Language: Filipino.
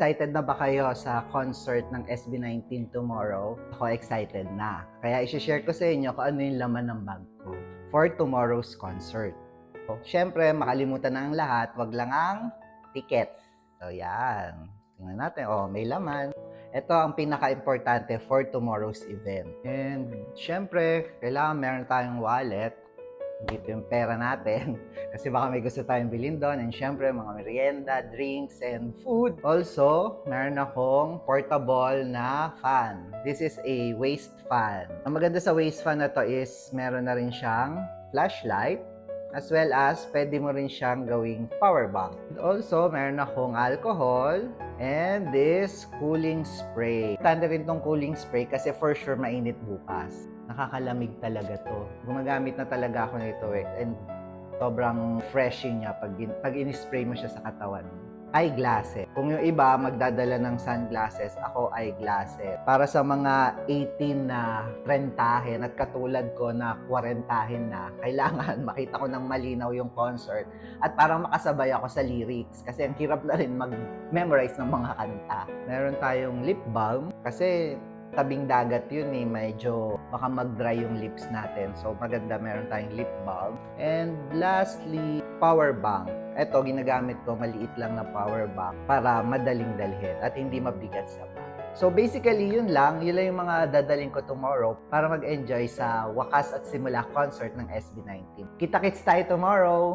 Excited na ba kayo sa concert ng SB19 tomorrow? Ako excited na. Kaya i-share ko sa inyo kung ano yung laman ng bag ko for tomorrow's concert. So, syempre, makalimutan na ang lahat, wag lang ang tickets. So, yan. Tingnan natin. Oh, may laman. Ito ang pinaka-importante for tomorrow's event. And syempre, kailangan meron tayong wallet. Dito yung pera natin kasi baka may gusto tayong bilhin doon, and syempre mga merienda, drinks, and food. Also, meron akong portable na fan. This is a waist fan. Ang maganda sa waist fan na to is meron na rin siyang flashlight, as well as pwede mo rin siyang gawing power bank. Also, meron akong alcohol and this cooling spray. Tanda rin tong cooling spray kasi for sure mainit bukas. Nakakalamig talaga to. Gumagamit na talaga ako nito and sobrang refreshing niya pag in-spray mo siya sa katawan. Eyeglasses. Kung yung iba magdadala ng sunglasses, ako eyeglasses. Para sa mga 18 na trentahin at katulad ko na 40hin na, kailangan makita ko ng malinaw yung concert at parang makasabay ako sa lyrics kasi ang hirap na rin mag-memorize ng mga kanta. Meron tayong lip balm kasi tabing dagat yun medyo baka mag-dry yung lips natin. So maganda meron tayong lip balm. And lastly, power bank. Ito, ginagamit ko maliit lang na power bank para madaling dalhin at hindi mabigat sa bag. So basically, yun lang yung mga dadaling ko tomorrow para mag-enjoy sa wakas at simula concert ng SB19. Kita-kits tayo tomorrow!